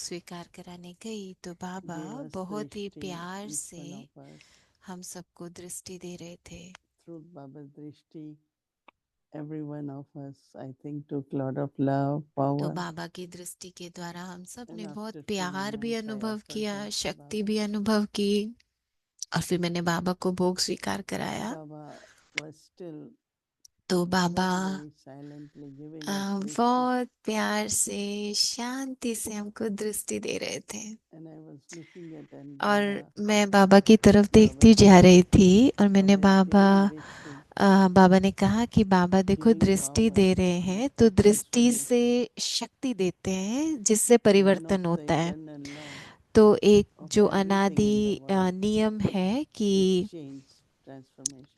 स्वीकार कराने गई तो बाबा gave us बहुत ही drishti, प्यार each से one of us, हम सबको दृष्टि दे रहे थे। through Baba's drishti. Every one of us, I think, took a lot of love, तो power, बाबा की दृष्टि के द्वारा हम सब and ने बहुत after few प्यार भी moments, I अनुभव offered किया, that to शक्ति Baba. भी अनुभव की। और फिर मैंने बाबा को भोग स्वीकार कराया। Baba was still तो बाबा very, very silently giving us drishti, बहुत प्यार से शांति से हमको दृष्टि दे रहे थे। and I was looking at and और Baba, मैं बाबा की तरफ Baba देखती जा said, रही थी और मैंने Baba is giving drishti, बाबा ने कहा कि बाबा देखो giving दृष्टि power दे रहे हैं, तो to दृष्टि से transformation. शक्ति देते हैं जिससे And one of परिवर्तन the होता है। eternal law तो एक of जो everything in the अनादि world नियम है is कि change,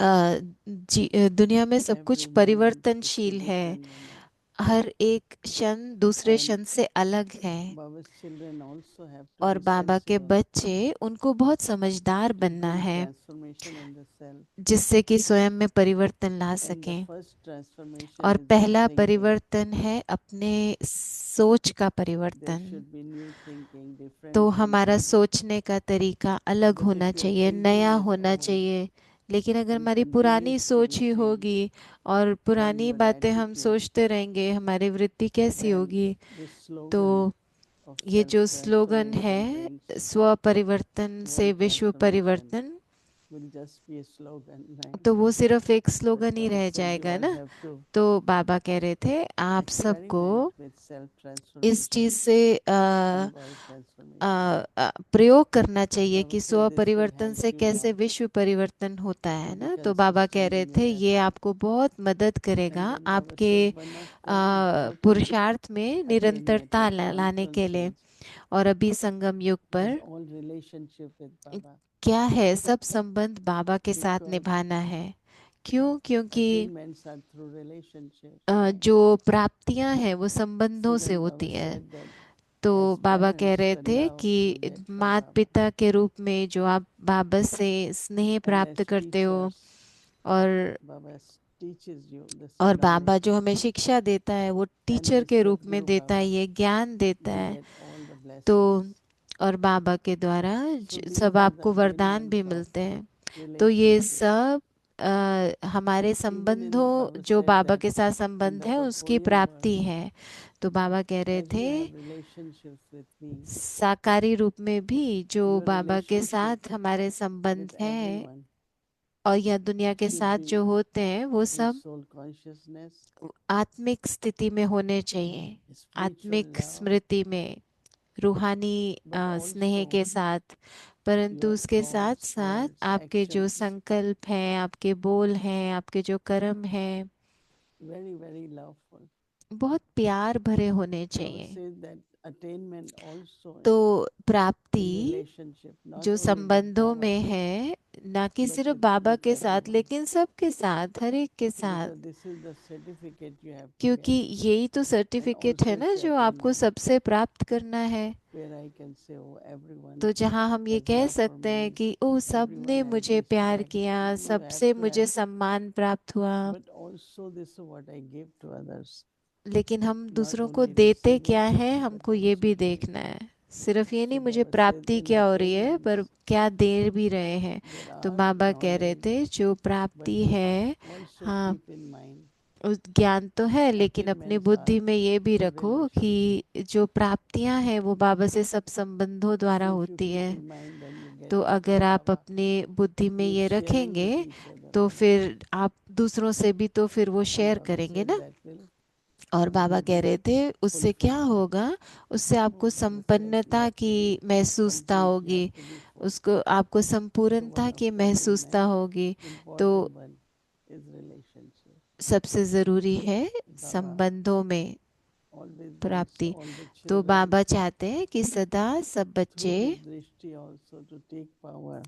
अ, transformation. दुनिया में सब कुछ Every moment it's a परिवर्तनशील है। different moment. हर एक क्षण दूसरे And क्षण से अलग है। Baba's children also have to और be बाबा के sensible बच्चे, उनको बहुत समझदार to बनना bring है transformation in the self. जिससे कि स्वयं में परिवर्तन ला And the सकें। first और transformation is the पहला thinking. परिवर्तन है अपने सोच का There परिवर्तन। should be new thinking, तो different हमारा thinking. सोचने का तरीका अलग But होना if your चाहिए, thinking नया is होना old चाहिए। लेकिन अगर and हमारी पुरानी continues to सोच be ही same, होगी और and पुरानी your बातें हम attitude, सोचते रहेंगे, हमारी वृत्ति कैसी then होगी? this slogan तो of ये self जो स्लोगन transformation है, brings स्व परिवर्तन से world विश्व transformation परिवर्तन, will just be a slogan, right? तो वो सिर्फ एक But स्लोगन ही Baba रह said you जाएगा all ना। have to तो बाबा कह रहे थे आप सबको experiment with self इस चीज transformation से and world transformation. प्रयोग करना चाहिए Baba कि said स्व this will परिवर्तन help से you a कैसे lot विश्व परिवर्तन होता to है be ना। तो बाबा कह consistent रहे in थे your ये effort. आपको बहुत मदद And करेगा then Baba आपके said one of the important पुरुषार्थ में attainment निरंतरता of लाने के लिए। consciousness और अभी संगम युग is पर all relationship with Baba. क्या है, सब संबंध बाबा के साथ Because निभाना है। क्यों? क्योंकि attainments are through relationship. जो प्राप्तियां हैं वो संबंधों So से then Baba होती हैं। said that तो as बाबा कह parents, रहे the थे love you कि get from माता Baba, पिता के रूप में जो आप बाबा से स्नेह and प्राप्त as करते हो, teachers, और Baba teaches you the बाबा जो sublimation, हमें शिक्षा देता है वो and टीचर as के रूप में Sadguru देता है, Baba, ये ज्ञान देता you है। get all the तो blessings. और बाबा के द्वारा So सब these are the आपको वरदान भी attainments of मिलते हैं। तो ये relationship. सब हमारे Even in संबंधों, Baba जो said बाबा that के साथ in संबंध the है उसकी corporeal प्राप्ति world, है। तो बाबा कह रहे as थे you have relationships with me, साकारी रूप में भी जो your बाबा के relationship साथ हमारे with संबंध हैं everyone और यह दुनिया के should साथ be जो होते हैं वो in सब soul consciousness, आत्मिक स्थिति में होने चाहिए, spiritual आत्मिक love, स्मृति में, रूहानी but स्नेह के also साथ। परंतु your उसके साथ thoughts, साथ words, आपके जो actions, संकल्प हैं, आपके बोल हैं, आपके जो कर्म हैं, very, very loveful. बहुत प्यार भरे होने Baba चाहिए। says that attainment also तो in प्राप्ति relationship, not जो only with संबंधों Baba, में है, ना कि but सिर्फ बाबा with के साथ, everyone. लेकिन सबके साथ, हर एक के साथ। Because this is the certificate you have to क्योंकि get. यही तो And सर्टिफिकेट है also ना it's जो आपको attainment सबसे प्राप्त करना है। where I can say, oh, everyone तो जहाँ हम ये has कह love for सकते हैं me, कि ओ everyone सबने has मुझे प्यार respect. किया, You have सबसे to मुझे have, सम्मान प्राप्त हुआ, but also this is what I give to others. लेकिन हम Not दूसरों को only देते receiving, क्या है, but हमको ये also भी giving. देखना है। सिर्फ ये नहीं So मुझे Baba said प्राप्ति in क्या हो रही है, पर attainments, क्या दे भी रहे हैं। there तो are बाबा कह रहे knowledge, थे जो but प्राप्ति है, also हाँ, keep in mind, उस ज्ञान तो है, लेकिन अपनी attainments are बुद्धि में ये भी through रखो relationship. कि जो प्राप्तियां हैं वो बाबा से सब संबंधों द्वारा So if you होती keep है। in mind, then you get तो अगर from आप Baba, अपनी बुद्धि में means ये sharing with रखेंगे each other तो also. फिर आप दूसरों से भी तो फिर वो And शेयर Baba करेंगे said ना। that will और बाबा give कह you रहे थे उससे क्या fulfillment. होगा, उससे Oh, आपको Baba said you संपन्नता have to की be महसूसता complete, you होगी, have to be full. उसको आपको So one संपूर्णता of की the महसूसता attainment, होगी। तो important one, is relationship. सबसे जरूरी है Baba संबंधों में always wants प्राप्ति। all the तो children बाबा चाहते हैं कि सदा सब through बच्चे his drishti also to take power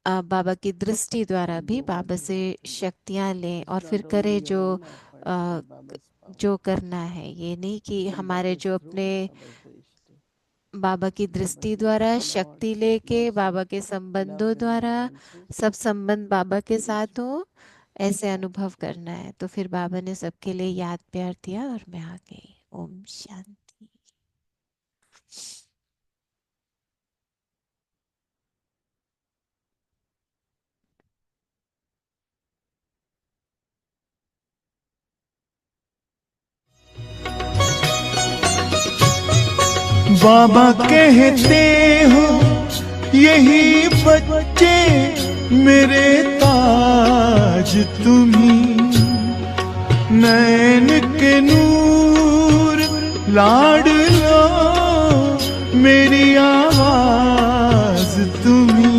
बाबा की दृष्टि द्वारा and भी do what बाबा they से have to do. शक्तियां लें It's और फिर not only करें your जो own effort, a, but Baba's power. जो करना है। ये नहीं कि And that हमारे is जो through अपने Baba's drishti. बाबा की Baba's दृष्टि द्वारा drishti शक्ति lots, लेके lots of बाबा के love संबंधों द्वारा remembrances सब संबंध बाबा के is साथ हो, ऐसे happen. अनुभव करना है। तो फिर बाबा ने सबके लिए याद प्यार दिया और मैं आ गई। ओम शांति। बाबा कहते हो यही बच्चे मेरे ताज तुम्ही, नैन के नूर लाडलो मेरी आवाज तुम्ही,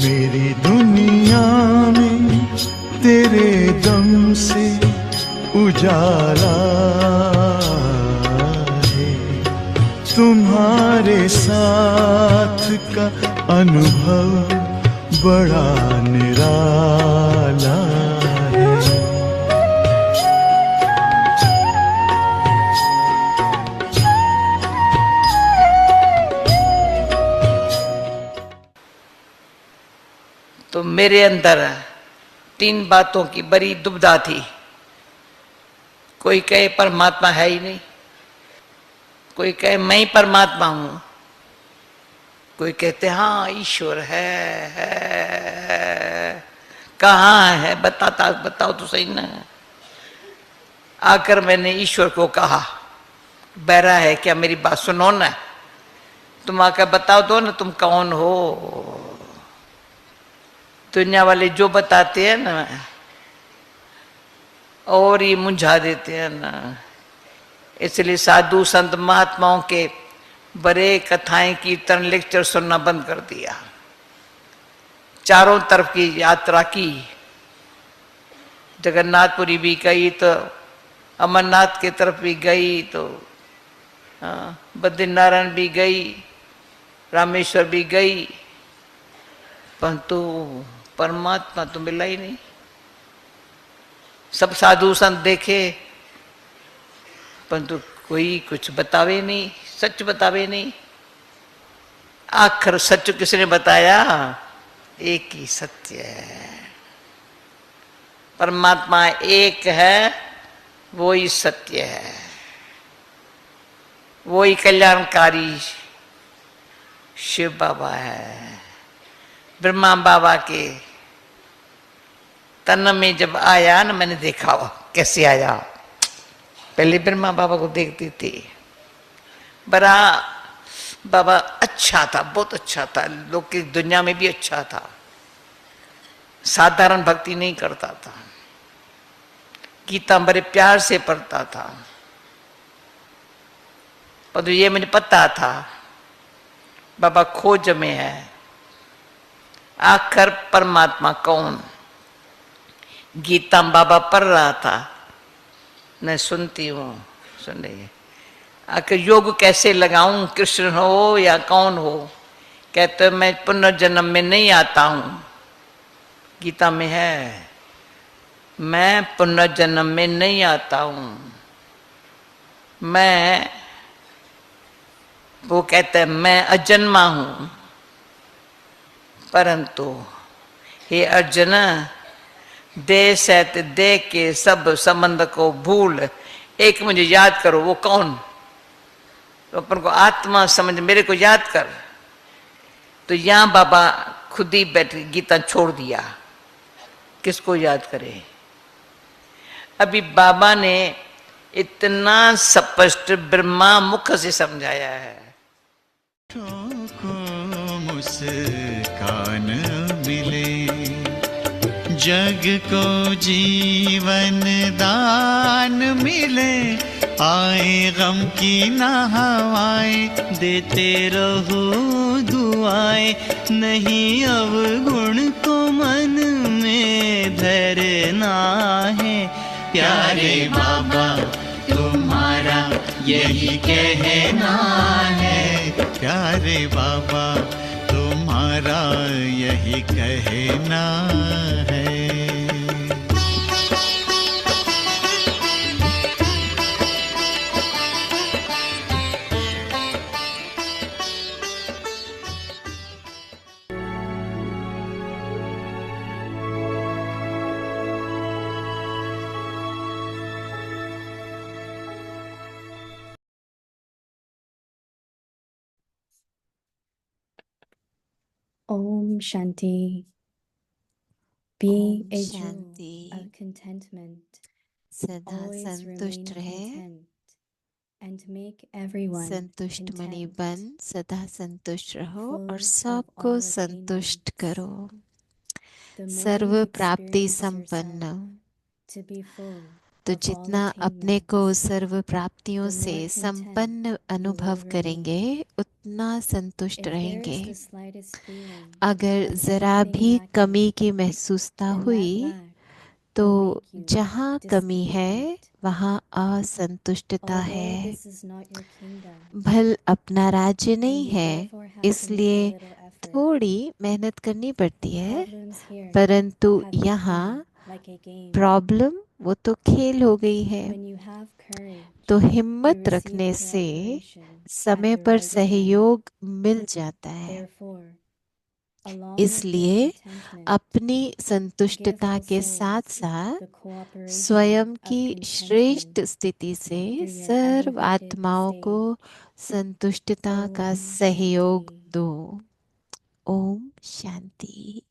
मेरी दुनिया में तेरे दम से उजाला है, तुम्हारे साथ का अनुभव बड़ा निराला है। तो मेरे अंदर 3 बातों की बड़ी दुविधा थी। कोई कहे परमात्मा है ही नहीं, कोई कहे मैं ही परमात्मा हूं, कोई कहते हाँ ईश्वर है। कहाँ है बताओ तो सही ना। आकर मैंने ईश्वर को कहा, बहरा है क्या, मेरी बात सुनो ना, तुम आकर बताओ दो ना तुम कौन हो। दुनिया वाले जो बताते हैं ना और ये मुंझा देते हैं ना, इसलिए साधु संत महात्माओं के बड़े कथाएं कीर्तन लेक्चर सुनना बंद कर दिया। चारों तरफ की यात्रा की, जगन्नाथपुरी भी गई तो अमरनाथ की तरफ भी गई, तो बद्रीनारायण भी गई, रामेश्वर भी गई, परंतु परमात्मा तो मिला ही नहीं। सब साधु संत देखे परंतु कोई कुछ बतावे नहीं, सच बतावे नहीं। आखिर सच किसने बताया? एक ही सत्य है, परमात्मा एक है, वो ही सत्य है, वो ही कल्याणकारी शिव बाबा है। ब्रह्मा बाबा के तन में जब आया ना, मैंने देखा कैसे आया। पहले ब्रह्मा बाबा को देखती थी, बड़ा बाबा अच्छा था, बहुत अच्छा था, लोग की दुनिया में भी अच्छा था, साधारण भक्ति नहीं करता था, गीता बड़े प्यार से पढ़ता था। पर तो ये मुझे पता था बाबा खोज में है, आखिर परमात्मा कौन। गीता बाबा पढ़ रहा था, मैं सुनती हूँ, सुन रही है। आखिर योग कैसे लगाऊं, कृष्ण हो या कौन हो। कहते मैं पुनर्जन्म में नहीं आता हूं, गीता में है, मैं पुनर्जन्म में नहीं आता हूं। मैं, वो कहते हैं मैं अजन्मा हूं, परंतु हे अर्जुन, देह सहित देह के सब संबंध को भूल एक मुझे याद करो। वो कौन? तो अपन को आत्मा समझ, मेरे को याद कर। तो यहां बाबा खुद ही बैठ गीता छोड़ दिया, किसको याद करे। अभी बाबा ने इतना स्पष्ट ब्रह्मा मुख से समझाया है। को मुस्कान मिले, जग को जीवन दान मिले, आए गम की ना हवाएं, देते रहो दुआएं, नहीं अवगुण को मन में धरना है। प्यारे बाबा तुम्हारा यही कहना है, प्यारे बाबा तुम्हारा यही कहना है। Om Shanti. Be Om a jewel Shanti, of contentment. सदा Always संतुष्ट remain रहे, content. and make everyone संतुष्ट मणि content, बन, सदा संतुष्ट रहो और full of सबको all संतुष्ट attainments. करो। The more सर्व you प्राप्ति experience संपन्न। yourself to be full तो of all जितना अपने को attainments, सर्व प्राप्तियों the से more content संपन्न you will अनुभव करेंगे, remain. उतना संतुष्ट If there रहेंगे। is the slightest feeling अगर of जरा anything भी lacking, कमी की महसूसता then that हुई, lack तो will make you जहाँ कमी है discontent. वहाँ असंतुष्टता Although है। this is not your kingdom, भल अपना राज्य and नहीं you है, therefore have to make a इसलिए little effort, थोड़ी मेहनत करनी पड़ती है, problems here परंतु have यहाँ become like a game. Problem वो तो खेल हो गई है। When you have courage, तो you हिम्मत receive रखने से cooperation at समय the पर right time. सहयोग मिल जाता है। Therefore, along with your इसलिए contentment, अपनी give संतुष्टता all के souls साथ साथ the cooperation स्वयं of की contentment श्रेष्ठ स्थिति से through your सर्व elevated आत्माओं को stage. संतुष्टता का Om सहयोग Shanti. दो। Om Shanti.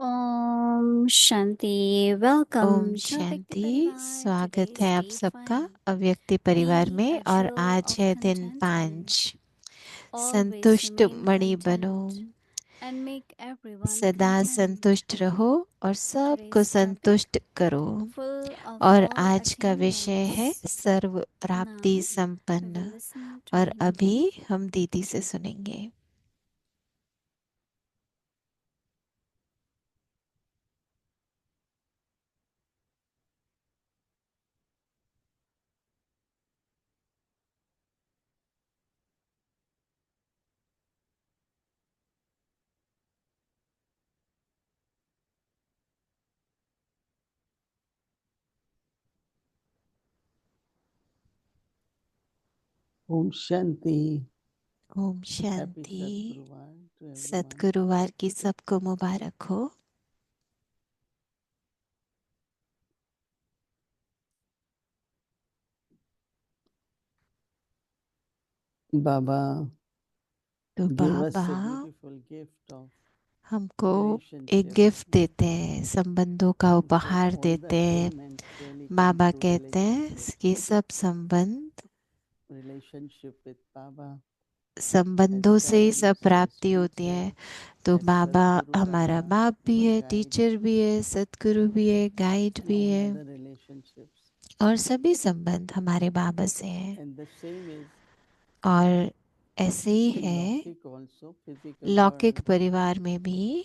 Om Shanti. Welcome Om to अव्यक्ति शांति। परिवार। स्वागत Today's है आप day सबका 5. अव्यक्ति परिवार Be में, a और jewel आज of है दिन contentment. 5। Always संतुष्ट remain मणि बनो, content and make everyone सदा content. संतुष्ट रहो और सबको Today's topic, संतुष्ट करो। full of और all आज का विषय है attainments. सर्व प्राप्ति Now we संपन्न। will listen to और Didi. अभी हम दीदी से सुनेंगे। Om Shanti. Om Happy Shanti. Sadguruvar to everyone. सतगुरुवार की सबको मुबारक हो। Baba तो gave us Baba a beautiful gift of हमको एक relationship. गिफ्ट देते हैं, संबंधों का He said उपहार all देते the हैं। attainments really come बाबा through कहते हैं relationship. कि सब संबंध, Relationship with Baba संबंधों से ही सब प्राप्ति होती है। तो as बाबा Sadguru हमारा Baba, बाप भी our है, guide, टीचर भी है, सतगुरु भी है, गाइड and भी all है, other relationships. और सभी संबंध हमारे बाबा से हैं। And the same is और ऐसे ही in है Laukik also, physical लौकिक world, परिवार में भी,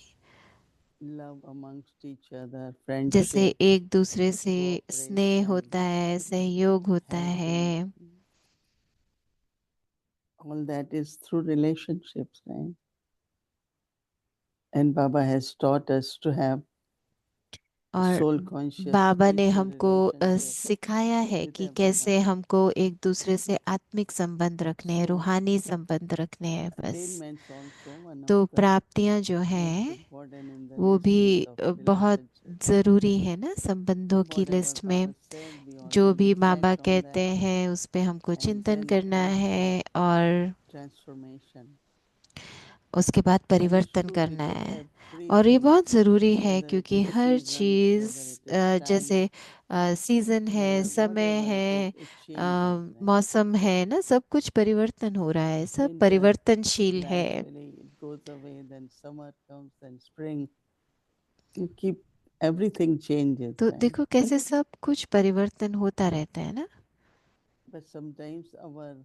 love amongst each other, जैसे friendship, एक दूसरे से स्नेह cooperation, होता है, सहयोग होता है, helping. All that is through relationships, right? And Baba has taught us to have और soul conscious बाबा ने spiritual हमको relationship सिखाया है with कि everyone. कैसे हमको एक दूसरे से आत्मिक संबंध रखने हैं, So, रूहानी संबंध रखने हैं बस। Attainments also one of तो the प्राप्तियां जो most हैं important in the वो भी list of बहुत relationships. ज़रूरी है ना संबंधों की Whatever लिस्ट में। Baba said, we all जो will भी बाबा reflect on कहते that हैं उस पे हमको and चिंतन then करना have है और transformation. उसके बाद And it's परिवर्तन true करना because है। और ये everything, बहुत ज़रूरी है whether it क्योंकि is her seasons, cheese whether it is time, जैसे सीज़न है, समय whatever it है, is, it changes, right? मौसम है ना, सब कुछ परिवर्तन हो रहा है, सब Winter परिवर्तनशील है। gradually it goes away, then summer comes, then spring. You keep everything changes, तो right? देखो कैसे सब कुछ परिवर्तन होता रहता है ना। But sometimes our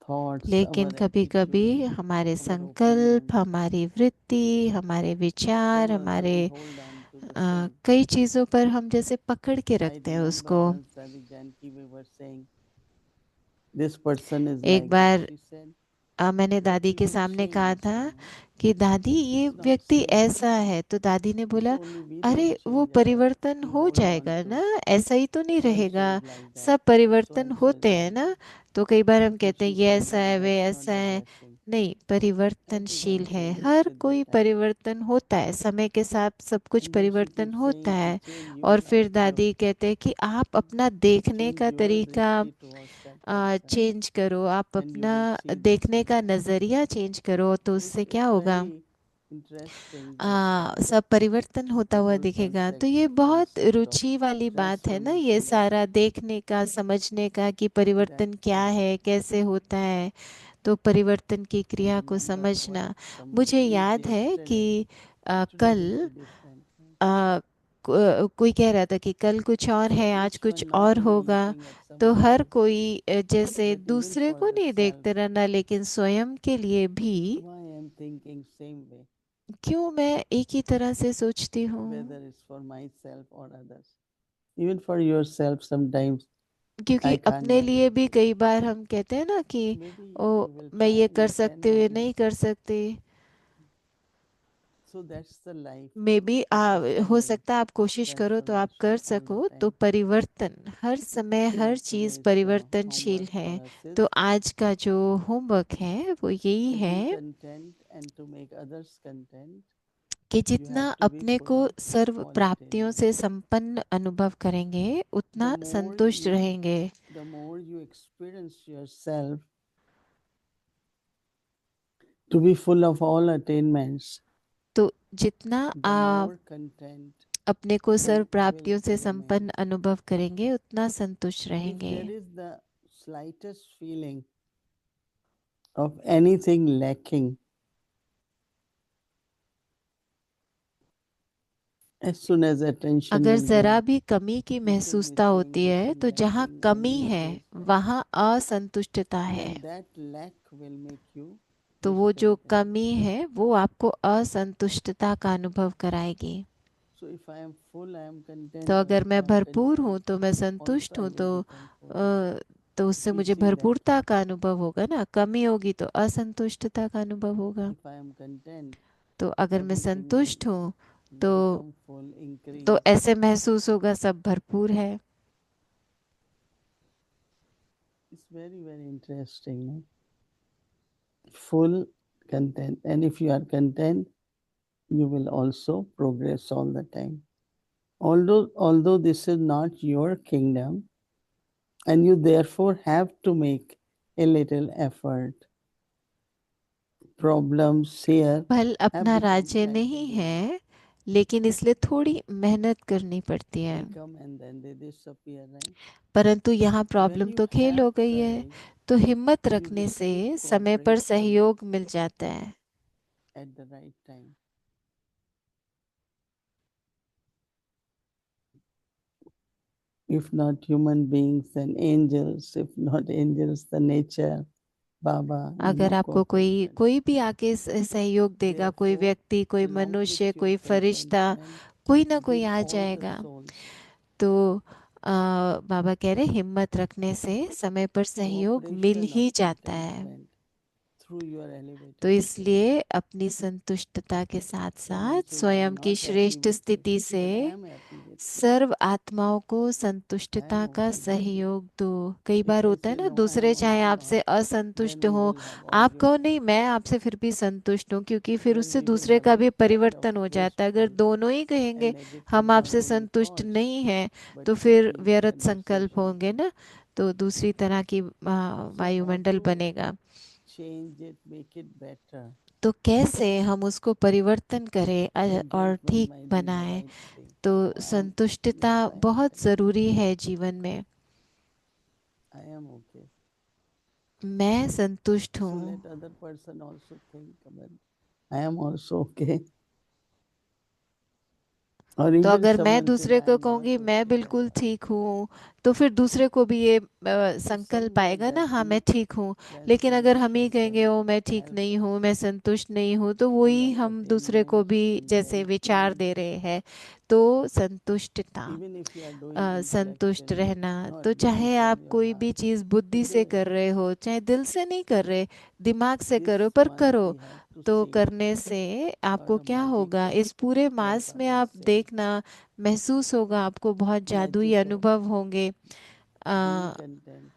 thoughts, लेकिन our कभी कभी attitude, हमारे our संकल्प, opinion, हमारी वृत्ति, हमारे विचार, some of हमारे them hold on to the same. कई चीज़ों पर हम जैसे पकड़ के I रखते हैं remember उसको। once Daddy Janki, we were saying, this person is एक like bar this. She said, मैंने but दादी he के will सामने कहा change, था you know. कि दादी ये It's not व्यक्ति same. ऐसा है, तो दादी ने बोला So only we अरे don't वो change, परिवर्तन we हो hold on जाएगा to ना, ऐसा ही तो नहीं so and so रहेगा, is like that, सब so परिवर्तन and so is होते हैं like ना। that. तो कई बार हम So कहते हैं she ये said, ऐसा no, है, वे that's not ऐसा the है। blessing. नहीं, परिवर्तनशील Everyone है, changes हर with the कोई time. परिवर्तन होता है, समय के साथ सब कुछ And then she परिवर्तन keeps होता saying, है। to change और your फिर outlook, दादी कहते हैं कि आप अपना देखने change का your तरीका drishti towards that person, change करो, आप and you अपना will see देखने difference. का नजरिया चेंज करो, तो उससे क्या होगा, Very interesting that सब परिवर्तन होता the हुआ whole दिखेगा। तो concept ये बहुत concept of रुचि वाली बात है ना, ये transformation सारा देखने का, समझने का कि परिवर्तन that क्या है, कैसे होता है। तो परिवर्तन की I क्रिया को remember समझना। one मुझे somebody याद है कि yesterday. Today कल will be different. Right? कोई कह रहा था कि कल कुछ और So है, आज each कुछ one not और only होगा। looking at तो someone हर else, कोई जैसे but even दूसरे for को the नहीं self. देखते रहना, लेकिन स्वयं के लिए भी Why I am thinking same way, क्यों मैं एक ही तरह से सोचती हूँ। whether it's for myself or others. Even for yourself, sometimes क्योंकि I can't अपने लिए manage भी it. कई बार हम कहते हैं ना कि Maybe ओ you will मैं try, ये कर you can सकती हूँ, ये नहीं manage. कर सकती। So that's the life. May be हो Understanding सकता है आप कोशिश करो तो आप कर transformation all the सको। तो time. परिवर्तन हर समय, So हर today चीज it's परिवर्तनशील homework है। for us is तो आज का जो होमवर्क है वो यही to be है content and to make others content. कि You जितना have to be अपने को full सर्व प्राप्तियों qualitative. से संपन्न अनुभव करेंगे, The उतना more संतुष्ट you, रहेंगे। the more you experience yourself to be full of all attainments, तो जितना the आप more content अपने को सर्व will प्राप्तियों से remain. संपन्न अनुभव करेंगे, उतना संतुष्ट If रहेंगे। there is the slightest feeling of anything lacking, as soon as attention अगर will जरा go, भी कमी की this is महसूसता missing, होती this है, is तो जहाँ lacking, कमी only है feels that. वहाँ असंतुष्टता है। Then that lack will make you तो वो जो despondent. कमी है वो आपको असंतुष्टता का अनुभव कराएगी। So if I am full, I am content. तो अगर Also, मैं I am भरपूर हूँ content. तो मैं Also, संतुष्ट I हूँ, will become full. तो उससे If you मुझे see that भरपूरता का अनुभव होगा ना। कमी होगी तो असंतुष्टता का अनुभव होगा। if I am content, तो अगर मैं everything will संतुष्ट हूँ तो become full, तो increase. ऐसे महसूस होगा सब भरपूर है। It's very, very interesting. No? Full content. And if you are content, you will also progress all the time. Although this is not your kingdom, and you therefore have to make a little effort. Problems here फल have अपना become राज्य flesh नहीं and blood. है, लेकिन इसलिए थोड़ी मेहनत करनी पड़ती है। They come and then they disappear, right? परंतु यहाँ When प्रॉब्लम you तो खेल have हो गई है। courage, तो हिम्मत you रखने से receive समय पर cooperation सहयोग मिल जाता है। at the right time. If not human beings, then angels. If not angels, the nature, Baba. अगर आपको कोई भी आके सहयोग देगा, कोई Therefore, व्यक्ति, कोई along मनुष्य, with your कोई फरिश्ता, contentment, कोई ना कोई give आ all the जाएगा। souls तो बाबा कह रहे हिम्मत रखने से समय पर सहयोग मिल cooperation ही of जाता है। contentment through your तो elevated state. इसलिए अपनी संतुष्टता के साथ So साथ once you are स्वयं की not happy श्रेष्ठ with it, स्थिति but से I am happy with it. सर्व आत्माओं को I संतुष्टता am का okay with it. सहयोग दो। कई If बार I होता है say ना, no, I दूसरे am चाहे also आपसे not, then असंतुष्ट we हो, will have आप कहो argument. नहीं मैं आपसे फिर भी संतुष्ट हूँ, क्योंकि फिर Then उससे we will दूसरे have का a भी kind of परिवर्तन हो जाता है। अगर wasteful दोनों ही and कहेंगे negative हम आपसे binding संतुष्ट thoughts, नहीं हैं, but तो फिर happy व्यर्थ संकल्प conversation. होंगे ना। तो दूसरी तरह की So how वायुमंडल to बनेगा। change it, make it better? तो कैसे हम उसको परिवर्तन करें और Contentment ठीक might be the बनाएं। right thing. तो Oh, I am, संतुष्टता yes, I am बहुत content. जरूरी है जीवन में। I am okay. मैं संतुष्ट So हूँ। let other person also think, well, I am also okay. Or तो even अगर मैं someone says, दूसरे I को am not कहूंगी मैं okay, बिल्कुल Baba. ठीक हूँ, तो फिर दूसरे को भी ये So संकल्प somewhere आएगा ना, that हाँ मैं ठीक हूँ। that लेकिन अगर हम ही connection कहेंगे can ओ मैं ठीक help नहीं us. हूँ, मैं संतुष्ट नहीं हूँ, तो Full वही of हम दूसरे को attainments, भी जैसे विचार contented. दे रहे हैं। तो संतुष्टता, Even if you are doing संतुष्ट intellectually, रहना, not तो doing चाहे from आप your कोई भी heart, चीज बुद्धि से within, कर रहे हो, चाहे दिल से नहीं कर रहे, दिमाग से this करो, पर much करो। we have to तो see करने से for आपको the क्या magic होगा, of इस पूरे what मास में Baba is आप saying. देखना, महसूस होगा, आपको बहुत जादुई Magic of अनुभव होंगे being आ, content.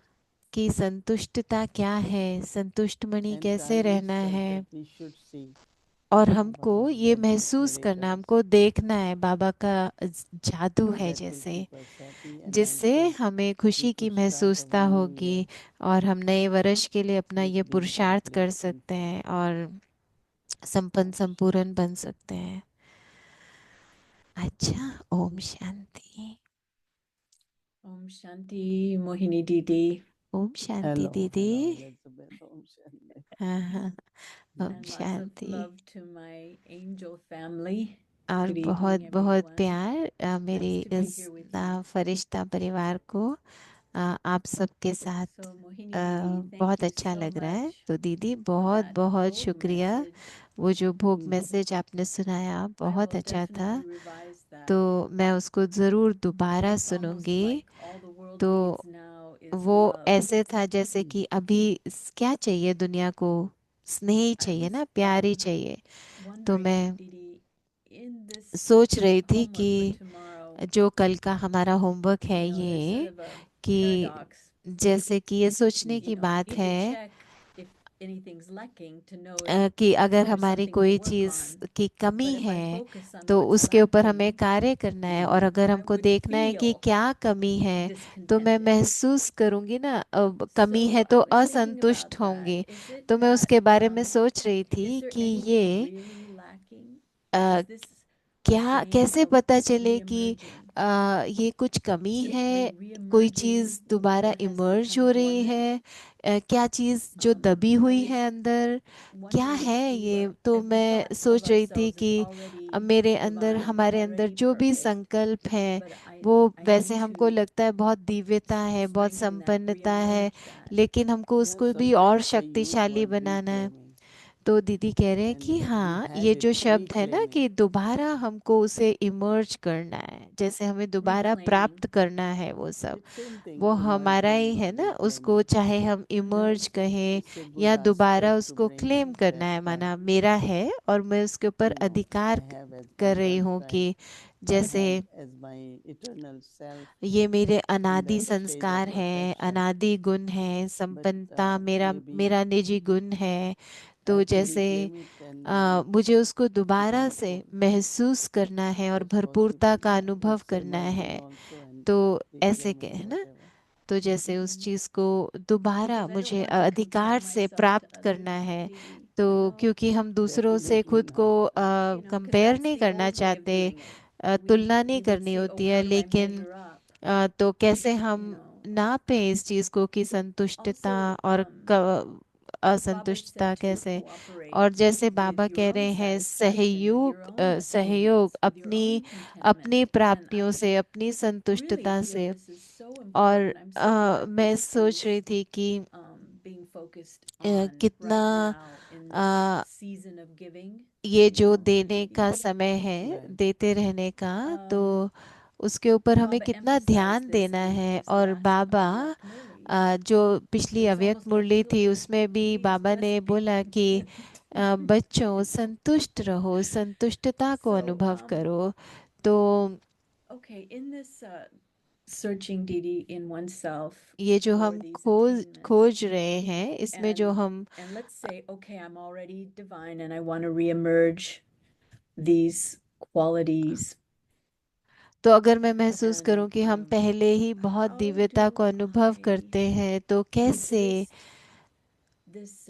कि संतुष्टता क्या है, संतुष्ट मणि And कैसे time is रहना such है। that we should see और Baba's हमको ये magic महसूस करना, miracles हमको देखना है बाबा का जादू है that will जैसे, keep us happy. And जिससे also हमें we खुशी की could start of महसूसता the new होगी year और हम नए वर्ष के लिए अपना with ये being पुरुषार्थ कर complete and सकते full. हैं और संपन्न संपूर्ण बन सकते हैं। अच्छा, Om Shanti. Om Shanti, Mohini Didi, Om Shanti Hello, दीदी। hello, Elizabeth. Om Shanti. हाँ हाँ, ओम and lots of Shanti. love to my angel family. और Good बहुत evening, बहुत everyone. प्यार मेरी Nice to be इस here with you. फरिश्ता परिवार को आप सबके साथ So, Mohini Didi, thank बहुत you अच्छा so लग रहा है। much तो दीदी for बहुत that बहुत Bhog शुक्रिया। message. वो जो भोग Mhm. मैसेज आपने सुनाया I बहुत will अच्छा था। definitely revise that. तो मैं उसको ज़रूर दोबारा It's almost सुनूंगी। like all the world तो needs now is वो love. ऐसे था जैसे कि अभी क्या चाहिए दुनिया को, स्नेह ही I चाहिए was ना, प्यार ही चाहिए। तो wondering, मैं Didi, in this सोच रही थी homework for कि tomorrow, जो कल का हमारा होमवर्क है there's ये, sort of a कि paradox. जैसे कि ये सोचने की बात Need to है check if anything's lacking to know if कि अगर there's हमारी something to कोई work चीज़ on. की कमी But if I है focus on तो what's उसके ऊपर हमें lacking, कार्य करना है, और अगर I हमको would देखना है कि feel क्या कमी है तो मैं discontented. महसूस करूंगी ना, कमी So है I तो was thinking असंतुष्ट about that. होंगी। Is it तो मैं that उसके बारे में सोच रही is थी there कि anything ये really lacking? A, Is this a क्या game कैसे of पता चले कि re-emerging? ये कुछ कमी Is है, it कोई re-emerging चीज़ दोबारा what has इमर्ज become हो रही dormant? है, क्या चीज़ जो दबी I हुई was है अंदर, क्या wondering है if we ये। were, तो if we मैं thought of सोच रही थी ourselves as कि already मेरे अंदर, divine, हमारे अंदर already जो भी perfect, संकल्प है but वो I वैसे need हमको to लगता है बहुत दिव्यता है, बहुत strengthen that, संपन्नता है, re-emerge that. लेकिन हमको Yeah, उसको so भी और that's the use शक्तिशाली word बनाना है। reclaiming. तो दीदी कह रहे हैं And कि we हाँ, had ये जो it शब्द है ना कि reclaiming. दोबारा हमको उसे इमर्ज करना है, जैसे हमें दोबारा Reclaiming. प्राप्त करना है वो सब, It's same thing, वो हमारा emerging ही or है ना। उसको reclaiming. चाहे हम इमर्ज That's कहें it's a या good दोबारा aspect to उसको bring क्लेम in करना that है, माना one. मेरा है और मैं उसके ऊपर I अधिकार have as my कर रही हूँ birthright. कि I जैसे have as my eternal self ये मेरे in अनादि that shade of संस्कार हैं, perfection. अनादि गुण हैं, But संपन्नता मेरा maybe मेरा निजी गुण है। I तो have to जैसे reclaim it and मुझे उसको it दोबारा will से go. महसूस करना है और That's भरपूरता possible. का Yeah, अनुभव it's करना emerging है। also and तो ऐसे reclaiming कहे ना, whatever. तो जैसे उस चीज को दोबारा Because I don't मुझे want to compare अधिकार से myself to प्राप्त others, करना है। Didi. तो You know, क्योंकि हम दूसरों से Definitely खुद को not. 'cause कंपेयर that's नहीं the करना old way of चाहते, doing it. तुलना नहीं We would करनी say, oh, होती है, how do I लेकिन measure up? तो कैसे हम You know. नापें इस चीज को कि संतुष्टता Also, और Baba असंतुष्टता said to कैसे। cooperate और जैसे बाबा with your कह own रहे हैं satisfaction, with your सहयोग, own सहयोग attainments, with your अपनी own contentment. अपनी And प्राप्तियों I से, अपनी really संतुष्टता feel से। this is so और important. I'm so glad मैं this सोच रही is थी कि being focused on कितना right now in a, this season of giving. ये You जो know, देने का Didi. समय है, Right. देते रहने का, तो Um, उसके ऊपर हमें Baba कितना emphasized ध्यान this देना in है। his और last बाबा Avyakt Murli. जो पिछली It was अव्यक्त almost like मुरली थी children, उसमें भी please बाबा ने just be बोला कि content. बच्चों संतुष्ट रहो, संतुष्टता को So, अनुभव करो। तो okay, in this searching Didi in oneself ये जो for हम these खोज attainments, खोज रहे हैं, इसमें जो हम and let's say, okay, I'm already divine and I want to reemerge these qualities. तो अगर मैं महसूस And करूं कि हम पहले ही बहुत how दिव्यता do को अनुभव I करते हैं, तो कैसे resist this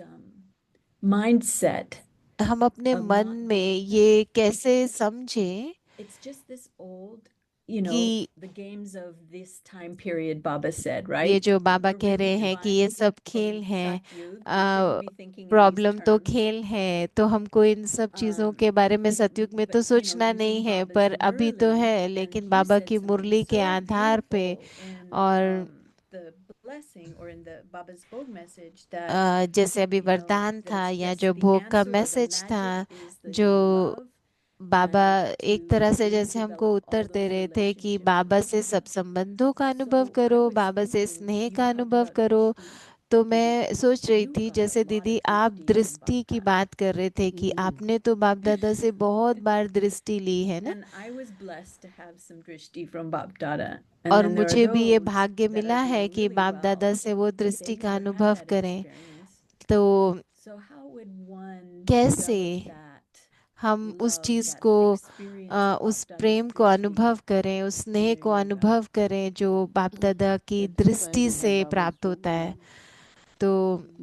mindset हम अपने of मन not में being ये enough? कैसे समझें It's just this old, you know, कि the games of this time period, Baba said, ये right? जो बाबा We're कह really रहे हैं कि ये divine सब from खेल हैं, Satyug. We shouldn't be thinking in these problem तो terms. खेल है, तो हमको इन सब चीजों के बारे में सतयुग में But, तो you know, सोचना नहीं using है, Baba's पर अभी तो Murli, है। and लेकिन he बाबा said की something मुरली के so आधार पे beautiful in और the blessing or in the Baba's Bhog message that, जैसे अभी you know, वरदान था there's या yes, जो the भोग का answer or the मैसेज था, magic is the जो love बाबा and एक तरह to से really जैसे हमको develop Uttar all they those रहे थे कि relationships बाबा with से him. सब संबंधों का अनुभव So I करो, was बाबा से thinking, स्नेह you का talked अनुभव about करो। drishti, तो Didi. मैं सोच रही You've थी, got a जैसे lot दीदी of आप drishti from दृष्टि की Bapdada. बात कर रहे थे कि आपने तो बाप दादा से बहुत बार दृष्टि ली है ना। And I was blessed to have some drishti from Bapdada. And और then there are मुझे भी ये those भाग्य that मिला are है doing कि really बाप दादा well, से वो but दृष्टि they का never had अनुभव that करें। experience. तो So how would one कैसे develop that हम उस love, चीज that को experience of उस Bapdada's प्रेम को drishti अनुभव करें, उस in स्नेह their को yoga? अनुभव करें जो बाप दादा की That's why दृष्टि we से have Baba's प्राप्त होता है। Bhog. तो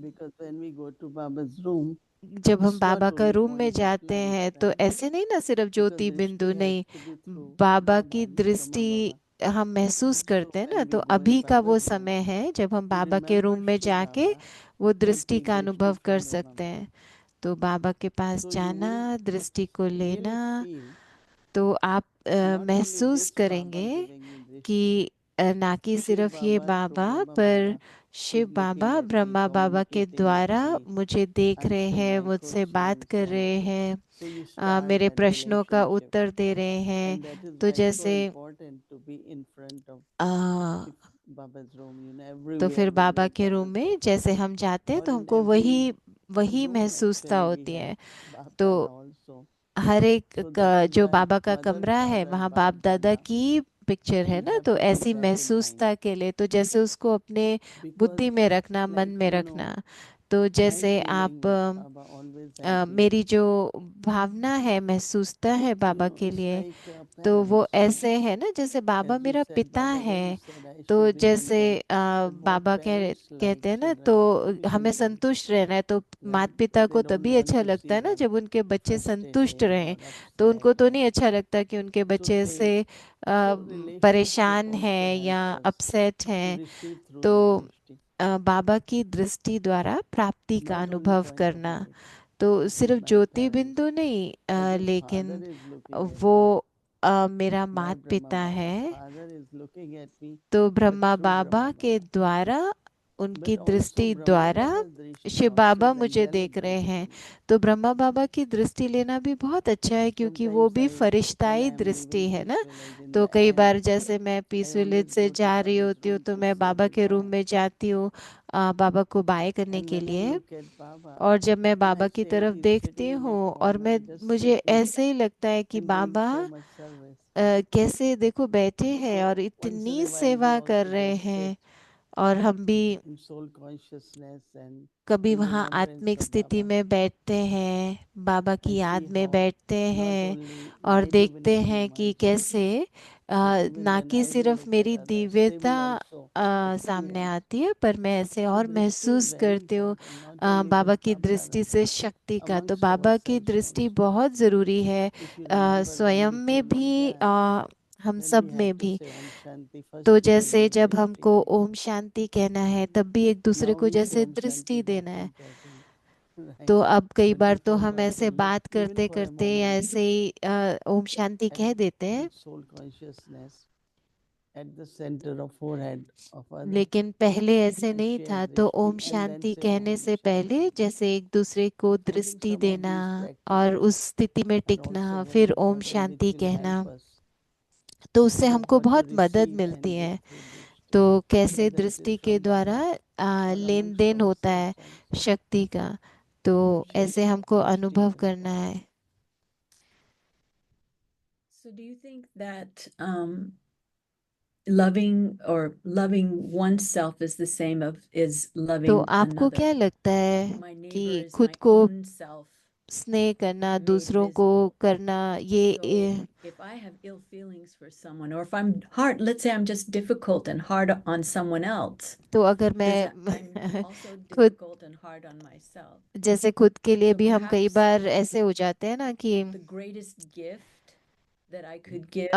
Because when we go to Baba's room, जब हम it's not बाबा का only रूम में point of जाते light, हैं तो right? ऐसे नहीं ना सिर्फ Because ज्योति बिंदु drishti has नहीं, to be through Baba Baba, की Brahma दृष्टि Baba. हम महसूस So करते हैं ना। when तो we go अभी in का वो Baba's room, समय है जब हम we बाबा के रूम remember में Shiv जाके Baba वो to दृष्टि take का drishti अनुभव कर from सकते Baba. हैं। तो बाबा के पास So you जाना, will दृष्टि को really लेना, feel तो आप not only महसूस this Baba करेंगे giving me drishti, कि ना कि Shiv सिर्फ ये Baba बाबा through Brahma पर Baba Shiv is Baba looking at me, Brahma बाबा के communicating with द्वारा me, मुझे देख रहे answering हैं, my मुझसे बात questions, कर and रहे हैं, so you start मेरे that प्रश्नों का relationship. उत्तर दे रहे हैं। And that is तो why it's so जैसे important to be in front of आ, Shiv Baba's room. तो Everywhere फिर we बाबा go, के रूम Baba's में जैसे हम जाते हैं or तो in हमको every वही room महसूसता actually we होती have है। Bap तो Dada also. हर एक So that is जो why बाबा का mother, कमरा है father, वहाँ Bap बाप दादा Dada, की पिक्चर है you ना। have तो to keep ऐसी that in mind. महसूसता के लिए तो जैसे उसको अपने Because बुद्धि में रखना, मन like में you रखना। know, तो my जैसे feeling आप with Baba always has been, मेरी जो भावना है, महसूसता है you बाबा know, के it's लिए, like तो वो parents. ऐसे है ना जैसे बाबा As you मेरा said, पिता Baba है। really said I तो should be जैसे content. But what Baba parents like कहते हैं ना, children to तो be हमें content, संतुष्ट रहना है। तो right? माता पिता They को don't तभी want अच्छा to लगता see है ना them जब उनके बच्चे संतुष्ट frustrated रहें। or तो upset उनको तो or नहीं अच्छा लगता कि उनके so बच्चे same. से So relationship परेशान also हैं या help us अपसेट to हैं। receive through तो the drishti, बाबा की दृष्टि द्वारा प्राप्ति का not only अनुभव point of करना। light. तो सिर्फ My ज्योति parents, बिंदु नहीं, as if लेकिन father is looking at वो me, मेरा my माता Brahma पिता Baba, है। father is looking at me, तो but Brahma through Baba Brahma के Baba. द्वारा, उनकी But also दृष्टि Brahma द्वारा Baba's drishti Shiv also Baba is मुझे angelic देख रहे हैं। drishti. तो ब्रह्मा बाबा की दृष्टि लेना भी बहुत अच्छा है, क्योंकि वो Sometimes भी when फरिश्ताई I am दृष्टि leaving है Peace ना। Village in तो the कई end, बार जैसे मैं I पीस always विलेज से go to जा रही Baba's होती हूँ room तो to मैं say बाबा के रूम goodbye. में जाती हूँ बाबा को बाय करने And के when I लिए। look at Baba और जब मैं and I बाबा की say तरफ he's देखती sitting in हूँ that और corner, just मुझे sitting ऐसे ही लगता है कि and doing Baba so much service. कैसे देखो बैठे हैं और So once in इतनी a while we सेवा कर also रहे just sit हैं। और हम भी in soul consciousness and कभी in वहाँ remembrance आत्मिक of स्थिति Baba में बैठते हैं, बाबा की and याद see में how बैठते not हैं only और my देखते divinity हैं कि emerges, कैसे but even ना when कि I will सिर्फ look at मेरी others, they दिव्यता will also सामने experience. आती है, पर मैं ऐसे So और drishti is महसूस very करती हूँ important, not only Baba with की Bap दृष्टि Dada, से शक्ति का। तो amongst बाबा की ourselves दृष्टि also. बहुत ज़रूरी है, If you remember when स्वयं we में came on भी class, हम then we सब had में to भी। say Om Shanti first तो to give जैसे you जब drishti. हमको ओम शांति कहना है तब भी एक दूसरे Now को we say जैसे Om दृष्टि Shanti देना not है। important, right? तो अब कई But बार if तो you हम want to ऐसे live बात even करते for a करते या moment ऐसे ही ओम शांति at कह देते हैं। soul consciousness at the center of forehead of other लेकिन पहले ऐसे and नहीं share था। तो ओम drishti and then Shanti say कहने Om से पहले Shanti. जैसे एक दूसरे को I think दृष्टि some of देना these और practices उस स्थिति में are also टिकना, very फिर ओम important which शांति will कहना, help us तो उससे that हमको what to बहुत मदद receive मिलती and give है। through drishti, तो कैसे whether it is दृष्टि के from द्वारा Baba or learn amongst then होता है ourselves also. शक्ति का। तो Om ऐसे Shanti, हमको drishti अनुभव very करना important. है। So do you think that loving oneself is the same is तो loving आपको क्या another? लगता है My कि neighbor is खुद my को own self स्नेह करना, made दूसरों को visible. करना, ये So if I have ill feelings for someone, or if I'm hard, let's say I'm just difficult and hard on someone else, तो अगर does मैं I'm also खुद difficult and hard on myself. जैसे खुद के लिए So भी हम कई perhaps बार ऐसे हो जाते हैं ना कि the greatest gift that I could give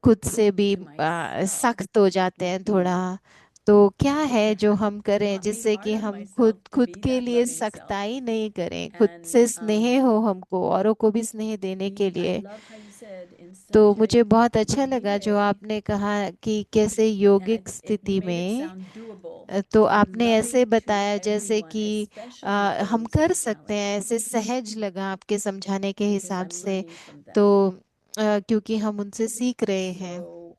खुद से भी to myself सख्त हो जाते हैं would be थोड़ा। तो क्या है जो perhaps हम करें not being जिससे hard कि on हम myself to खुद be के that लिए loving self. सख्ताई नहीं करें, खुद And से स्नेह हो हमको, औरों को भी स्नेह देने के I लिए। love how you said in तो such मुझे a बहुत अच्छा easy लगा जो way, आपने कहा कि कैसे and योगिक it स्थिति made it में sound doable तो to be आपने ऐसे loving to बताया जैसे everyone, कि especially हम those कर with सकते हैं, challenges, ऐसे सहज लगा आपके समझाने के because हिसाब I'm से। learning from तो them. क्योंकि हम उनसे सीख रहे हैं। So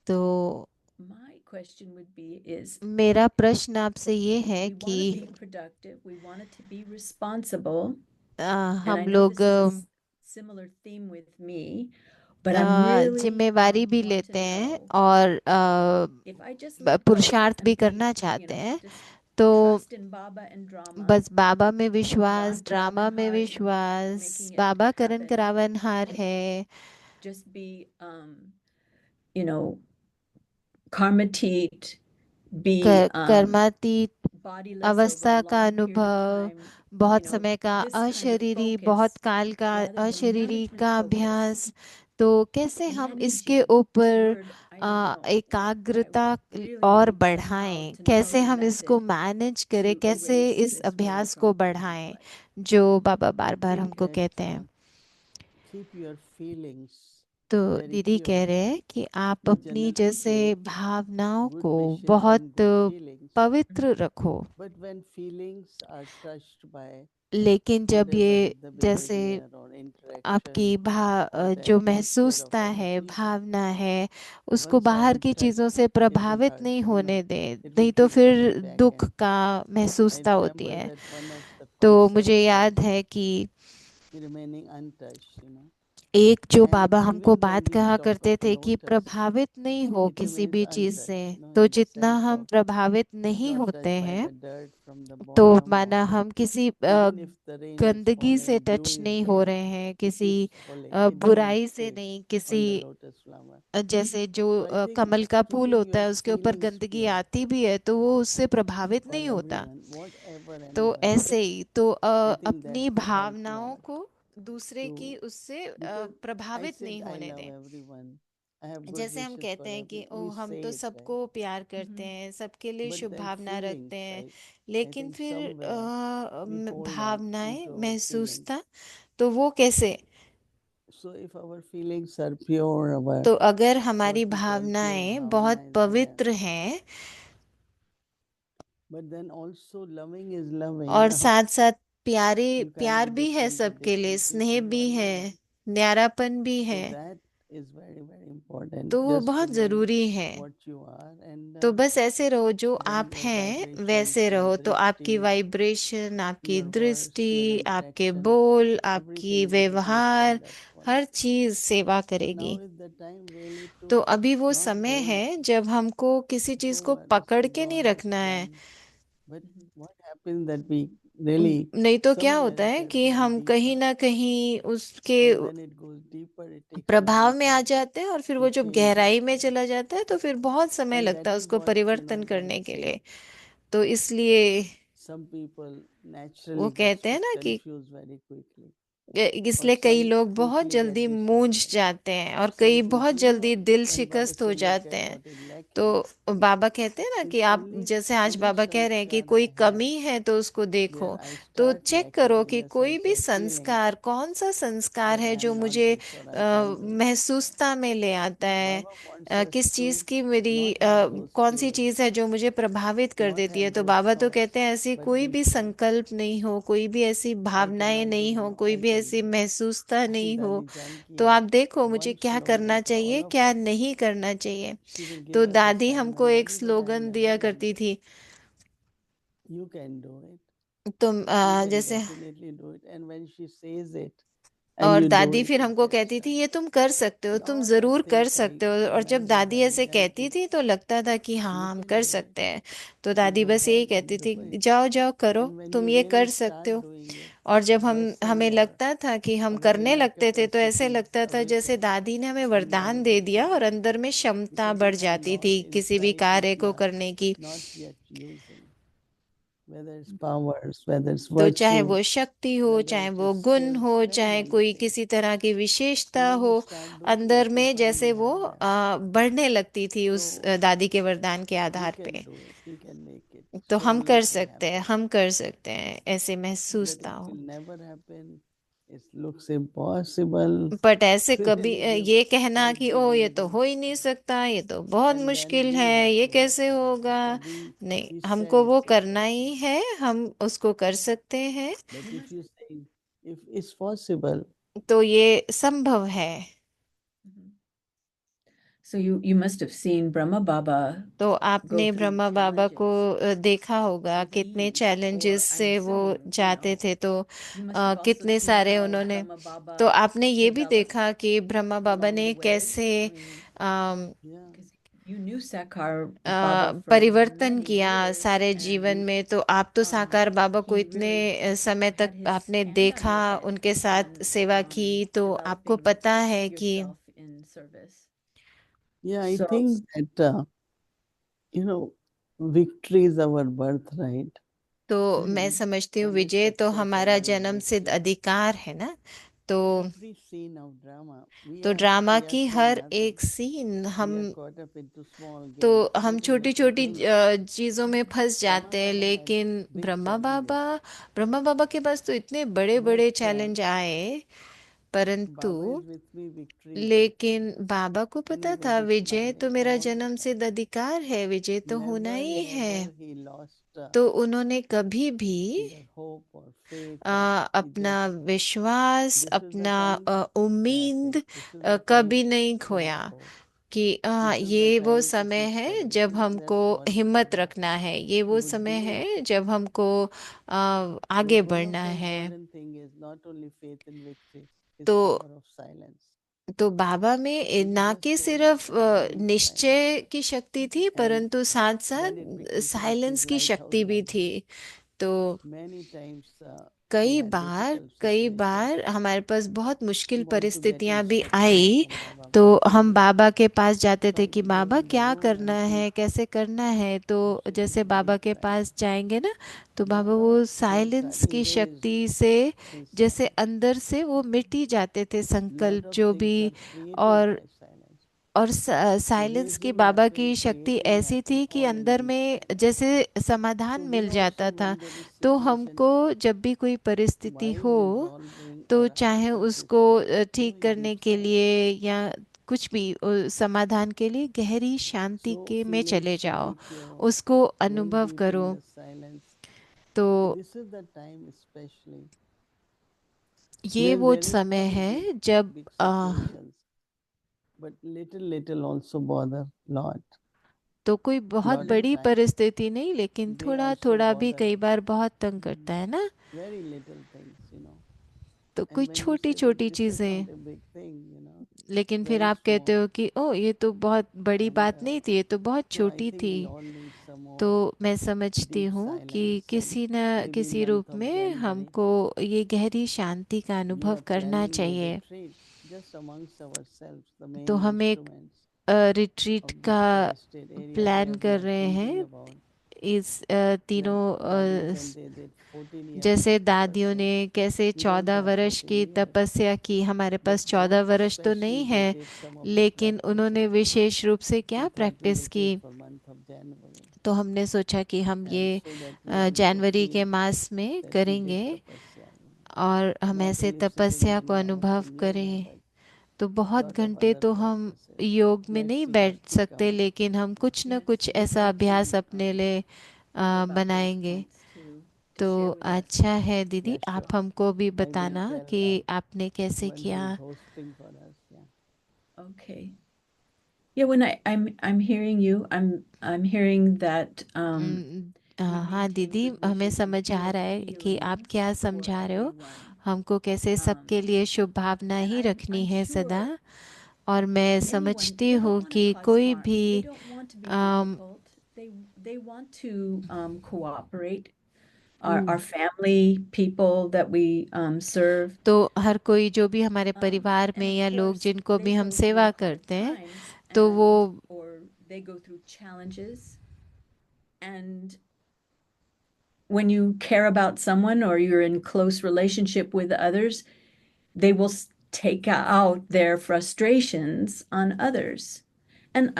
तो my question would be is मेरा प्रश्न आपसे ये है we want कि to be productive, we want it to be responsible, and I हम know लोग this is a similar theme with me, but I'm really जिम्मेवारी भी want to लेते हैं know और if I just let go पुरुषार्थ भी and be, करना चाहते हैं। just तो trust in Baba and drama, बस बाबा में विश्वास, Ram ड्रामा में Ravanhar विश्वास, making it Baba Karan happen, करावनहार है, just be you know karmatit, be कर्मातीत bodiless over अवस्था a का long period of अनुभव, time, बहुत you know, समय का this kind of अशरीरी, बहुत focus, काल का rather than अशरीरी management का focus, अभ्यास, तो कैसे हम इसके managing, this ऊपर word, I don't know, but I एकाग्रता really और need somehow बढ़ाएं, to know कैसे the हम इसको method मैनेज करें, to कैसे erase इस this very अभ्यास को problem in my बढ़ाएं, life. जो बाबा बार I बार think हमको that कहते हैं। keep your feelings तो very दीदी कह pure. रहे हैं कि आप We अपनी generally जैसे say भावनाओं good को wishes बहुत and good feelings, पवित्र रखो, but when feelings are touched by लेकिन जब whatever ये the जैसे behavior or आपकी interaction or the जो atmosphere of महसूसता other है, people, भावना है, उसको once बाहर की affected, चीजों से it will प्रभावित hurt, नहीं होने दे, it will नहीं तो keep फिर coming back. दुख And का I महसूसता होती remember है। that one of the तो मुझे concepts याद was है कि remaining untouched. एक जो And बाबा हमको even when बात we कहा stop करते a थे कि lotus, प्रभावित नहीं हो it किसी remains भी चीज untouched, से, in तो the जितना sense हम of प्रभावित नहीं not होते touched by हैं, the dirt from the तो bottom, माना or हम किसी even if the rain is गंदगी से falling, dew टच is नहीं हो there, रहे हैं, it किसी keeps falling, it doesn't बुराई से stay नहीं, on किसी the lotus flower. जैसे जो So I think कमल का फूल keeping होता your है उसके ऊपर feelings गंदगी pure आती भी है तो वो उससे प्रभावित for नहीं होता। everyone, whatever तो anyone is, ऐसे ही तो I think that अपनी will help भावनाओं lot को दूसरे की to, उससे because I प्रभावित नहीं said I होने love दें। everyone, I have good जैसे हम wishes for कहते हैं कि everyone, ओ we हम say तो it, सबको right? प्यार करते हैं, सबके लिए But Shubh then Bhavna feelings, रखते हैं, right? I लेकिन think फिर somewhere we hold on भावनाएं, to our feelings. महसूसता, तो वो कैसे? So if our feelings are pure, our तो अगर what हमारी we call pure भावनाएं bhavna बहुत is there, पवित्र हैं but then also loving is loving. और Now साथ साथ प्यारे, you can't प्यार be भी है different to सबके लिए, different स्नेह people, you भी are है, loving. न्यारापन भी So है, that is very, very important. तो वो Just बहुत remain जरूरी है। what you are, and तो बस ऐसे रहो, जो then आप your हैं vibrations, वैसे your रहो, तो आपकी drishti, वाइब्रेशन, आपकी your words, your दृष्टि, आपके interaction, बोल, आपकी everything will behave व्यवहार, from that हर quality. चीज सेवा So करेगी। now is the time really तो to अभी वो not समय hold है जब हमको किसी चीज को over पकड़ what के नहीं God has रखना है। done. But what happens that we really नहीं तो क्या somewhere होता it है has कि gone हम कहीं deeper, ना कहीं उसके and when it goes deeper, it takes प्रभाव long में आ time जाते हैं, और फिर to वो जब change it. गहराई में चला जाता है तो फिर बहुत समय And लगता that है is उसको what परिवर्तन when करने के say लिए। तो इसलिए some people वो naturally कहते हैं get ना कि confused very quickly, or इसलिए कई some लोग बहुत quickly जल्दी get मूंझ distracted. जाते हैं और Some कई बहुत people, जल्दी दिल when Baba शिकस्त हो said, look जाते at हैं। what is तो lacking, बाबा कहते हैं ना कि if आप जैसे आज only बाबा कह रहे हैं कि sanskar कोई I have, कमी है तो उसको देखो, where I तो start चेक lacking करो in कि the कोई sense भी of feeling संस्कार, कौन सा संस्कार that है I जो am not मुझे this or I can't do. महसूसता में ले आता है, Baba wants us किस to चीज की मेरी not have those कौन सी feelings, चीज है जो मुझे प्रभावित कर not देती है। have तो those बाबा तो कहते thoughts, हैं ऐसी but कोई be भी sure संकल्प नहीं हो, कोई भी ऐसी I भावनाएं cannot do नहीं हो, now, कोई I भी can ऐसी do. महसूसता Ask नहीं हो, Dadi Janki तो of आप देखो मुझे one क्या slogan करना for all चाहिए, of क्या us. नहीं करना चाहिए। She will तो give us दादी हमको assignment. एक That is what I have slogan never दिया done. करती थी, You can do it. तुम You can जैसे, definitely do it. And when she says it and और you do दादी it, फिर it हमको gets कहती थी done. ये तुम कर सकते हो, तुम Lot of जरूर कर things I सकते हो। और जब remember दादी Dadi ऐसे कहती Janki, थी तो लगता था कि हाँ you हम can कर do it. सकते हैं। तो You दादी go बस यही ahead and कहती do थी, it. जाओ जाओ करो, And when तुम you ये कर really सकते start हो। doing it, और जब हम lessen हमें your लगता था कि हम करने available लगते थे तो ऐसे capacity लगता था away जैसे from दादी ने हमें doing वरदान दे anything. दिया और अंदर में क्षमता Because बढ़ you have जाती lot थी किसी भी inside कार्य which you को are करने की। not yet using. Whether it's powers, whether it's तो चाहे virtue, वो शक्ति हो, whether चाहे it वो is गुण skills, हो, many, चाहे many कोई things. किसी तरह की So विशेषता when हो, you start doing अंदर it, you में find जैसे you वो have them. बढ़ने लगती थी उस So दादी के वरदान के we आधार can पे। do it. We can make it. तो हम Surely कर it will सकते हैं, happen. हम कर सकते हैं, ऐसे That महसूसता it हो। will never happen. It looks impossible. But ऐसे कभी Really, we have ये कहना tried कि ओ ये तो debating. हो ही नहीं सकता, ये तो बहुत And then मुश्किल we है, have ये to कैसे होगा, so नहीं, we हमको sense वो it करना that ही way. है, हम उसको कर सकते हैं। But if you say if it's possible, तो ये संभव है। Mhm. So you must have seen Brahma Baba तो go आपने through ब्रह्मा बाबा को challenges देखा होगा with कितने ease, चैलेंजेस or I'm से वो assuming, you जाते know, थे। तो you must have also कितने seen सारे how उन्होंने, Brahma तो Baba आपने ये भी developed देखा कि ब्रह्मा बाबा along ने the way. कैसे I mean, um, yeah, because you knew Sakar Baba for परिवर्तन many किया years, सारे जीवन and में। तो आप तो साकार बाबा को he इतने really समय had तक his आपने hand on देखा, your head उनके साथ on सेवा की, तो आपको developing पता है कि yourself in service. yeah. I So think that you know victory is our birthright. तो मैं समझती हूँ Every विजय तो success, हमारा every जन्म सिद्ध victory, अधिकार है ना। तो every scene of drama, drama we are की seeing हर nothing. एक सीन We हम are caught up into small तो games, हम little छोटी little छोटी things. चीजों में फंस Brahma जाते हैं, Baba had लेकिन big challenges, ब्रह्मा बाबा के पास तो इतने बड़े बड़े but चैलेंज आए, परंतु Baba is with me, victory is with me. लेकिन बाबा को पता Unable था to विजय smile तो in मेरा all the जन्म time. सिद्ध अधिकार है, विजय तो होना Never, ही है। never he lost तो उन्होंने कभी भी either hope or faith, or he अपना just, विश्वास, this is the अपना time, उम्मीद this is the कभी time नहीं to खोया have hope. कि This is the ये वो time to समय keep है fighting. जब You know, हमको that's what हिम्मत Baba रखना है, ये वो would समय do. है जब हमको But आगे one of बढ़ना the है। important thing is not only faith in victory, is तो power of silence. तो बाबा में He ना just कि told सिर्फ remain silent. निश्चय की शक्ति थी, And परंतु साथ then it साथ becomes like साइलेंस his की lighthouse शक्ति भी moment. थी। तो Many times we कई had बार difficult कई situations. बार हमारे पास बहुत मुश्किल We want to get परिस्थितियां भी instructions आई, from Baba. तो What to हम do? बाबा के पास जाते थे Some कि people बाबा in the क्या room करना and है, he कैसे करना है। तो should जैसे remain बाबा के silent. पास जाएंगे ना, तो बाबा Baba वो will साइलेंस की erase शक्ति से his जैसे silence. अंदर से वो मिट ही जाते थे Lot संकल्प of जो things भी। are created और by silence. साइलेंस की Erasing बाबा happen, की शक्ति creating ऐसी happen थी कि all in अंदर his में silence. जैसे समाधान So we मिल जाता also, था। when there is तो situation, हमको जब भी कोई परिस्थिति while हो, resolving तो or चाहे after उसको discharge, ठीक we करने keep के silent. लिए या कुछ भी समाधान के लिए गहरी शांति So के में feeling चले जाओ, secure, उसको going अनुभव deep करो। in the silence. तो This is the time especially ये when वो there is समय not a है big, जब big situations, but little also bother lot. तो कोई बहुत Lot of बड़ी time परिस्थिति नहीं, लेकिन they थोड़ा also थोड़ा भी bother कई us. बार बहुत तंग करता है ना। Very little things, you know. तो And कोई when you छोटी say that छोटी this is चीजें, not a big thing, you know, लेकिन फिर very आप कहते small. हो कि ओ ये तो बहुत बड़ी And बात नहीं थी, ये तो बहुत so I छोटी think थी। we all need some तो more मैं समझती deep हूँ कि silence. And किसी न maybe किसी month रूप of में January, हमको ये गहरी शांति का you अनुभव are करना planning a चाहिए। retreat just amongst ourselves, the तो main हम एक instruments रिट्रीट of का this forested area plan where we कर are रहे thinking हैं about. इस तीनों Like dadis when they did 14 years जैसे of दादियों tapasya. ने कैसे We don't 14 have वर्ष 14 की years. तपस्या की। हमारे But पास 14 what वर्ष तो special नहीं they है, did some of the लेकिन उन्होंने practices. विशेष रूप से We क्या thought we will प्रैक्टिस की। take for month of January. तो हमने सोचा कि हम And ये so that we also जनवरी के feel मास में that we did करेंगे tapasya. और हम Not ऐसे only sitting तपस्या को many hours अनुभव in yoga, करें। but तो बहुत lot of घंटे other तो हम practices. योग में Let's नहीं see बैठ what we सकते, come. लेकिन हम कुछ न Yes, कुछ we'd ऐसा like अभ्यास to अपने लिए hear about those बनाएंगे। points to तो share with us. अच्छा है दीदी, Yeah, आप sure. हमको भी I will बताना tell कि आपने कैसे when he किया। is hosting for us. Yeah. Okay. Yeah, when I'm hearing you, I'm hearing that we हाँ maintain दीदी, good हमें wishes and समझ आ रहा है कि healing आप क्या for समझा रहे हो। everyone. हमको कैसे सबके लिए शुभ भावना And ही I'm रखनी है सदा। sure और मैं anyone, समझती they don't हूँ want to कि cause कोई harm. भी They don't want to be difficult. They want to cooperate. Our family, people that we serve. तो हर कोई जो भी हमारे परिवार And में of या लोग course, जिनको they भी हम go सेवा through hard करते हैं, times तो वो or they go through challenges. And when you care about someone or you're in close relationship with others, they will take out their frustrations on others. And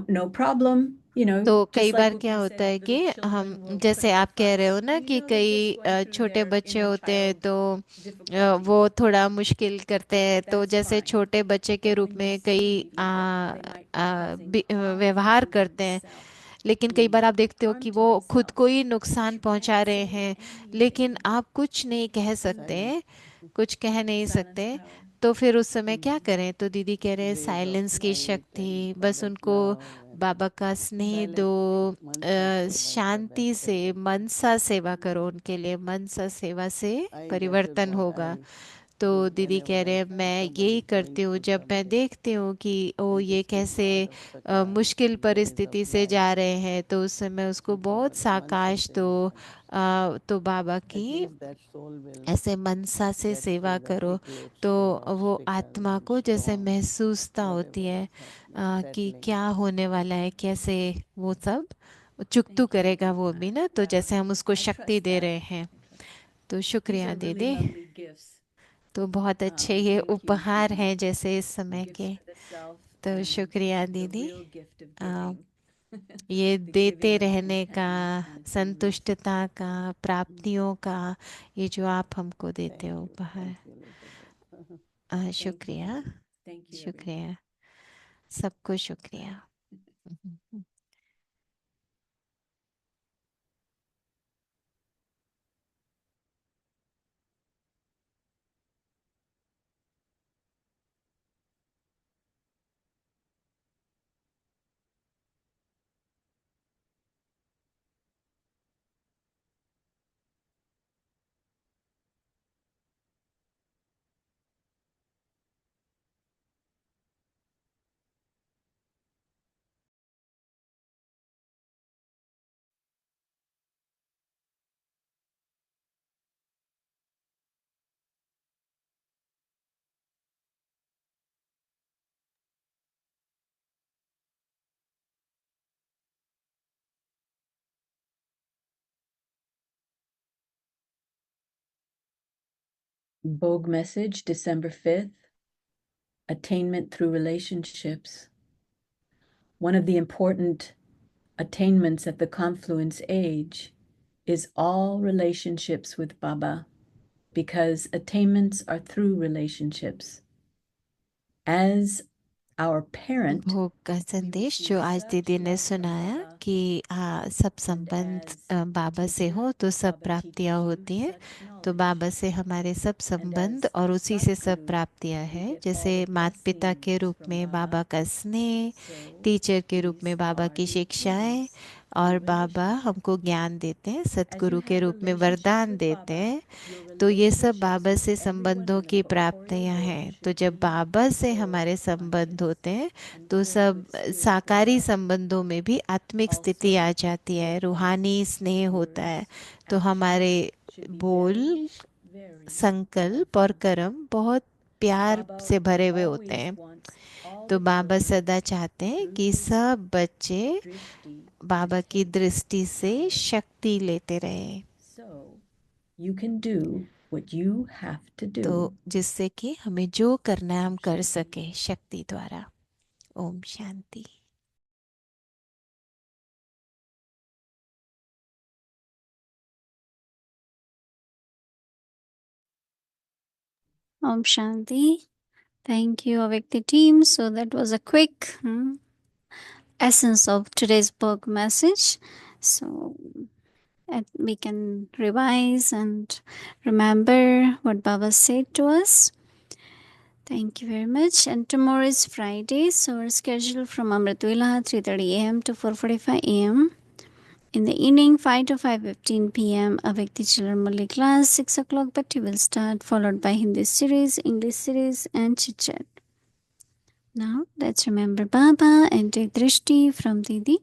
no problem, तो कई just like bar what क्या we होता said, है कि little हम children will put जैसे up a आप कह रहे fuss, हो ना and कि they're कई just going through छोटे their बच्चे inner होते हैं, child तो difficulties. वो थोड़ा मुश्किल करते हैं। तो That's जैसे fine. छोटे बच्चे के But रूप when you में कई see that they might be causing harm व्यवहार to करते हैं, themselves, लेकिन कई बार आप देखते हो harm कि to वो खुद को themselves, ही but नुकसान you पहुंचा can't रहे say हैं, लेकिन anything. आप कुछ नहीं कह सकते, Silence. कुछ कह नहीं Silence सकते। power. तो फिर उस समय क्या करें? तो दीदी कह रहे हैं Rays of साइलेंस की light शक्ति, and बस Baba's उनको love and बाबा का स्नेह silent दो, mantra seva is the Shanti best से thing. मन सा सेवा करो उनके लिए, मन सा सेवा से That is परिवर्तन what होगा। I तो do दीदी whenever कह I रहे हैं see मैं somebody यही is going करती हूँ through जब मैं something. देखती हूँ कि ओ I ये just give कैसे lot of prakash मुश्किल and rays of परिस्थिति से light जा रहे हैं, तो उस समय उसको to बहुत Baba's mansa साकाश दो, seva तो बाबा others. At की least that soul will ऐसे मनसा से get सेवा through the करो। thick lips, तो the वो loudspeaker आत्मा and को जैसे storm, महसूसता होती whatever है is happening, कि settling. क्या होने वाला है, कैसे वो सब चुकतू Thank you, करेगा वो Ravina. भी ना, तो जैसे हम उसको I शक्ति trust दे that. रहे हैं। I trust that. तो These शुक्रिया are really दीदी। lovely gifts. तो बहुत अच्छे ये Thank you, उपहार Ravina. हैं जैसे इस समय Gifts के। for the self तो and शुक्रिया the दीदी। real gift of uh, giving. ये The देते giving of रहने का, contentment and peace. संतुष्टता का, प्राप्तियों का, ये जो आप हमको देते Thank हो you. उपहार। Thank you, Elizabeth. Thank you, शुक्रिया, Ravina. Thank you, everyone. शुक्रिया, सबको शुक्रिया। Vogue message, December 5th. Attainment through relationships. One of the important attainments at the confluence age is all relationships with Baba, because attainments are through relationships. As our parent, भोग का संदेश जो आज दीदी ने सुनाया कि सब संबंध बाबा से हो तो सब प्राप्तियां होती हैं। तो बाबा से हमारे सब संबंध और उसी से सब प्राप्तियां हैं। जैसे माता पिता के रूप में बाबा का स्नेह, टीचर के रूप में बाबा की शिक्षाएं, और बाबा हमको ज्ञान देते हैं, सतगुरु के रूप में वरदान देते हैं। तो ये सब बाबा से संबंधों की प्राप्तियां हैं। तो जब बाबा से हमारे संबंध होते हैं तो सब साकारी संबंधों में भी आत्मिक स्थिति आ जाती है, रूहानी स्नेह होता है। तो हमारे बोल, संकल्प और कर्म बहुत प्यार से भरे हुए होते हैं। तो बाबा सदा चाहते हैं कि सब बच्चे बाबा की दृष्टि से शक्ति लेते रहें। You can do what you have to do. तो जिससे कि हमें जो करना है हम कर सके शक्ति द्वारा। Om Shanti. Om Shanti. Thank you, Avikti team. So that was a quick essence of today's book message. So we can revise and remember what Baba said to us. Thank you very much. And tomorrow is Friday, so our schedule from Amritwila 3:30 a.m. to 4:45 a.m. In the evening, 5 to 5:15 p.m. Avikti Children Murli class, 6 o'clock Bhakti will start, followed by Hindi series, English series, and chit chat. Now let's remember Baba and take drishti from Didi.